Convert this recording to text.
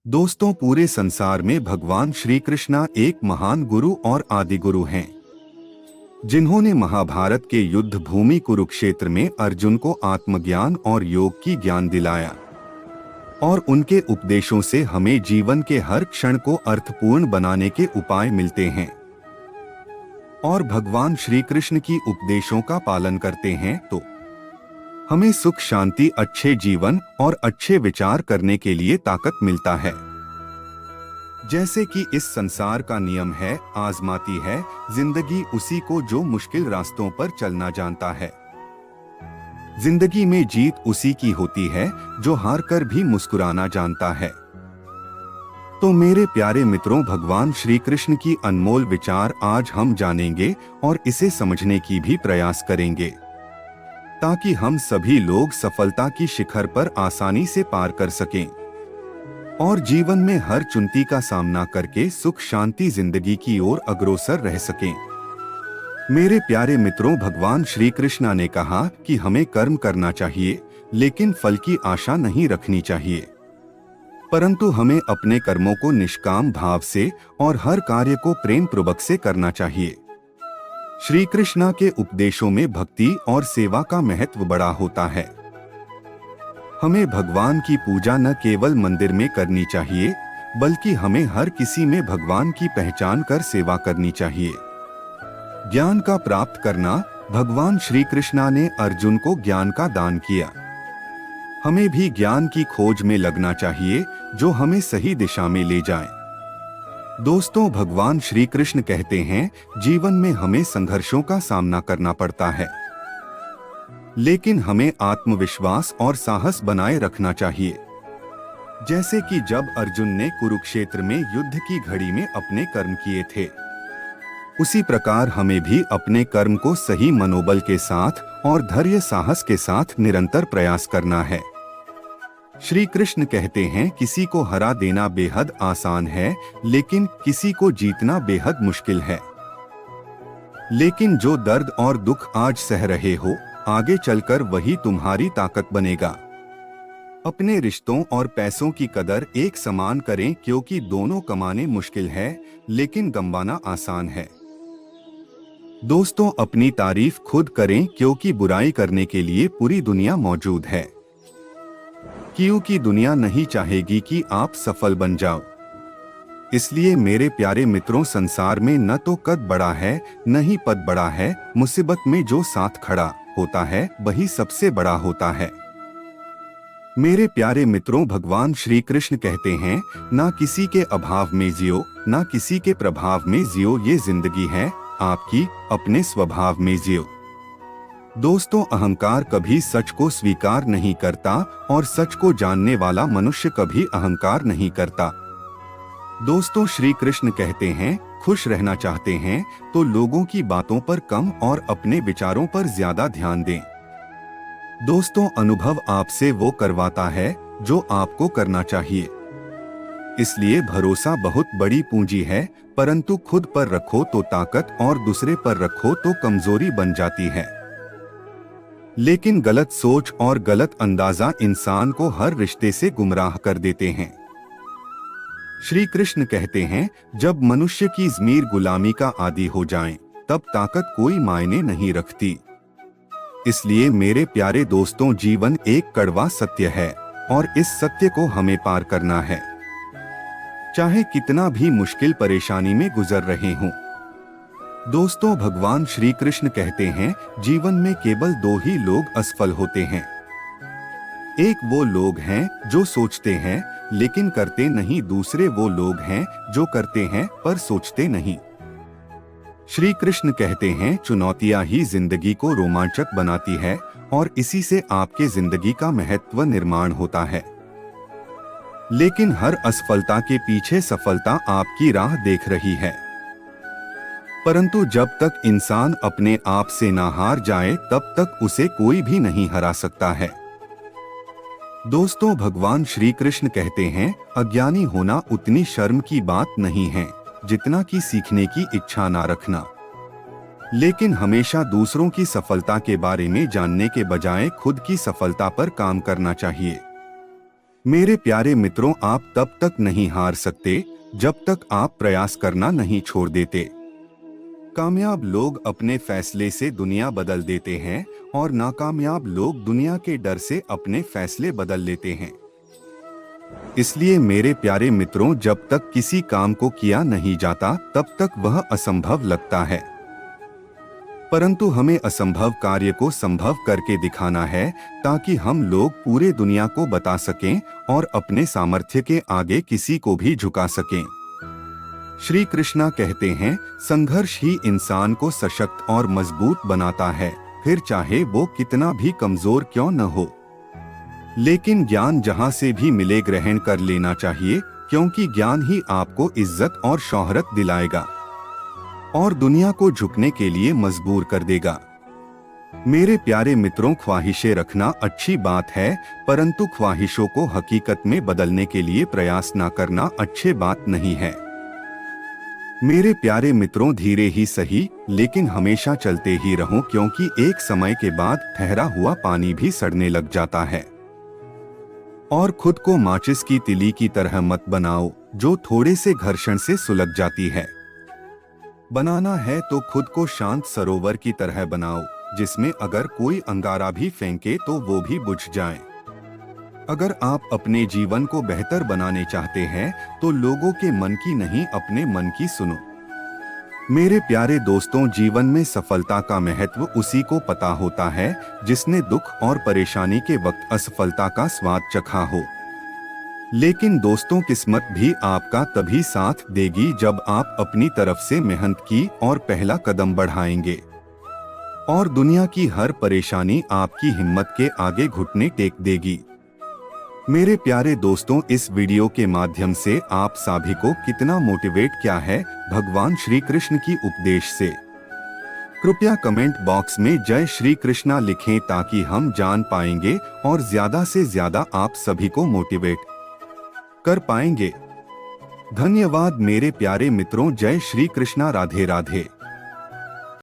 दोस्तों, पूरे संसार में भगवान श्री कृष्णा एक महान गुरु और आदि गुरु हैं, जिन्होंने महाभारत के युद्ध भूमि कुरुक्षेत्र में अर्जुन को आत्मज्ञान और योग की ज्ञान दिलाया और उनके उपदेशों से हमें जीवन के हर क्षण को अर्थपूर्ण बनाने के उपाय मिलते हैं। और भगवान श्री कृष्ण की उपदेशों का पालन करते हैं तो हमें सुख शांति, अच्छे जीवन और अच्छे विचार करने के लिए ताकत मिलता है। जैसे कि इस संसार का नियम है, आजमाती है जिंदगी उसी को जो मुश्किल रास्तों पर चलना जानता है। जिंदगी में जीत उसी की होती है जो हार कर भी मुस्कुराना जानता है। तो मेरे प्यारे मित्रों, भगवान श्री कृष्ण की अनमोल विचार आज हम जानेंगे और इसे समझने की भी प्रयास करेंगे, ताकि हम सभी लोग सफलता की शिखर पर आसानी से पार कर सकें और जीवन में हर चुनौती का सामना करके सुख शांति जिंदगी की ओर अग्रसर रह सकें। मेरे प्यारे मित्रों, भगवान श्री कृष्ण ने कहा कि हमें कर्म करना चाहिए, लेकिन फल की आशा नहीं रखनी चाहिए, परंतु हमें अपने कर्मों को निष्काम भाव से और हर कार्य को प्रेम पूर्वक से करना चाहिए। श्री कृष्ण के उपदेशों में भक्ति और सेवा का महत्व बड़ा होता है। हमें भगवान की पूजा न केवल मंदिर में करनी चाहिए, बल्कि हमें हर किसी में भगवान की पहचान कर सेवा करनी चाहिए। ज्ञान का प्राप्त करना, भगवान श्री कृष्ण ने अर्जुन को ज्ञान का दान किया। हमें भी ज्ञान की खोज में लगना चाहिए जो हमें सही दिशा में ले जाए। दोस्तों, भगवान श्री कृष्ण कहते हैं, जीवन में हमें संघर्षों का सामना करना पड़ता है, लेकिन हमें आत्मविश्वास और साहस बनाए रखना चाहिए। जैसे कि जब अर्जुन ने कुरुक्षेत्र में युद्ध की घड़ी में अपने कर्म किए थे, उसी प्रकार हमें भी अपने कर्म को सही मनोबल के साथ और धैर्य साहस के साथ निरंतर प्रयास करना है। श्री कृष्ण कहते हैं, किसी को हरा देना बेहद आसान है, लेकिन किसी को जीतना बेहद मुश्किल है। लेकिन जो दर्द और दुख आज सह रहे हो, आगे चलकर वही तुम्हारी ताकत बनेगा। अपने रिश्तों और पैसों की कदर एक समान करें, क्योंकि दोनों कमाने मुश्किल है, लेकिन गंवाना आसान है। दोस्तों, अपनी तारीफ खुद करें, क्योंकि बुराई करने के लिए पूरी दुनिया मौजूद है, क्योंकि दुनिया नहीं चाहेगी कि आप सफल बन जाओ। इसलिए मेरे प्यारे मित्रों, संसार में न तो कद बड़ा है न ही पद बड़ा है, मुसीबत में जो साथ खड़ा होता है वही सबसे बड़ा होता है। मेरे प्यारे मित्रों, भगवान श्री कृष्ण कहते हैं, ना किसी के अभाव में जियो, ना किसी के प्रभाव में जियो, ये जिंदगी है आपकी, अपने स्वभाव में जियो। दोस्तों, अहंकार कभी सच को स्वीकार नहीं करता और सच को जानने वाला मनुष्य कभी अहंकार नहीं करता। दोस्तों, श्री कृष्ण कहते हैं, खुश रहना चाहते हैं तो लोगों की बातों पर कम और अपने विचारों पर ज्यादा ध्यान दें। दोस्तों, अनुभव आपसे वो करवाता है जो आपको करना चाहिए। इसलिए भरोसा बहुत बड़ी पूंजी है, परंतु खुद पर रखो तो ताकत और दूसरे पर रखो तो कमजोरी बन जाती है। लेकिन गलत सोच और गलत अंदाजा इंसान को हर रिश्ते से गुमराह कर देते हैं। श्री कृष्ण कहते हैं, जब मनुष्य की ज़मीर गुलामी का आदी हो जाए, तब ताकत कोई मायने नहीं रखती। इसलिए मेरे प्यारे दोस्तों, जीवन एक कड़वा सत्य है और इस सत्य को हमें पार करना है, चाहे कितना भी मुश्किल परेशानी में गुजर रहे हों। दोस्तों, भगवान श्री कृष्ण कहते हैं, जीवन में केवल दो ही लोग असफल होते हैं। एक वो लोग हैं जो सोचते हैं लेकिन करते नहीं, दूसरे वो लोग हैं जो करते हैं पर सोचते नहीं। श्री कृष्ण कहते हैं, चुनौतियां ही जिंदगी को रोमांचक बनाती है और इसी से आपके जिंदगी का महत्व निर्माण होता है। लेकिन हर असफलता के पीछे सफलता आपकी राह देख रही है। परंतु जब तक इंसान अपने आप से ना हार जाए, तब तक उसे कोई भी नहीं हरा सकता है। दोस्तों, भगवान श्री कृष्ण कहते हैं, अज्ञानी होना उतनी शर्म की बात नहीं है जितना कि सीखने की इच्छा ना रखना। लेकिन हमेशा दूसरों की सफलता के बारे में जानने के बजाय खुद की सफलता पर काम करना चाहिए। मेरे प्यारे मित्रों, आप तब तक नहीं हार सकते जब तक आप प्रयास करना नहीं छोड़ देते। कामयाब लोग अपने फैसले से दुनिया बदल देते हैं और नाकामयाब लोग दुनिया के डर से अपने फैसले बदल लेते हैं। इसलिए मेरे प्यारे मित्रों, जब तक किसी काम को किया नहीं जाता तब तक वह असंभव लगता है, परंतु हमें असंभव कार्य को संभव करके दिखाना है ताकि हम लोग पूरे दुनिया को बता सकें और अपने सामर्थ्य के आगे किसी को भी झुका सकें। श्री कृष्णा कहते हैं, संघर्ष ही इंसान को सशक्त और मजबूत बनाता है, फिर चाहे वो कितना भी कमजोर क्यों न हो। लेकिन ज्ञान जहाँ से भी मिले ग्रहण कर लेना चाहिए, क्योंकि ज्ञान ही आपको इज्जत और शोहरत दिलाएगा और दुनिया को झुकने के लिए मजबूर कर देगा। मेरे प्यारे मित्रों, ख्वाहिशें रखना अच्छी बात है, परंतु ख्वाहिशों को हकीकत में बदलने के लिए प्रयास न करना अच्छी बात नहीं है। मेरे प्यारे मित्रों, धीरे ही सही लेकिन हमेशा चलते ही रहो, क्योंकि एक समय के बाद ठहरा हुआ पानी भी सड़ने लग जाता है। और खुद को माचिस की तिली की तरह मत बनाओ जो थोड़े से घर्षण से सुलग जाती है। बनाना है तो खुद को शांत सरोवर की तरह बनाओ, जिसमें अगर कोई अंगारा भी फेंके तो वो भी बुझ जाए। अगर आप अपने जीवन को बेहतर बनाने चाहते हैं तो लोगों के मन की नहीं, अपने मन की सुनो। मेरे प्यारे दोस्तों, जीवन में सफलता का महत्व उसी को पता होता है जिसने दुख और परेशानी के वक्त असफलता का स्वाद चखा हो। लेकिन दोस्तों, किस्मत भी आपका तभी साथ देगी जब आप अपनी तरफ से मेहनत की और पहला कदम बढ़ाएंगे, और दुनिया की हर परेशानी आपकी हिम्मत के आगे घुटने टेक देगी। मेरे प्यारे दोस्तों, इस वीडियो के माध्यम से आप सभी को कितना मोटिवेट किया है भगवान श्री कृष्ण की उपदेश से। कृपया कमेंट बॉक्स में जय श्री कृष्णा लिखें ताकि हम जान पाएंगे और ज्यादा से ज्यादा आप सभी को मोटिवेट कर पाएंगे। धन्यवाद मेरे प्यारे मित्रों, जय श्री कृष्णा, राधे राधे।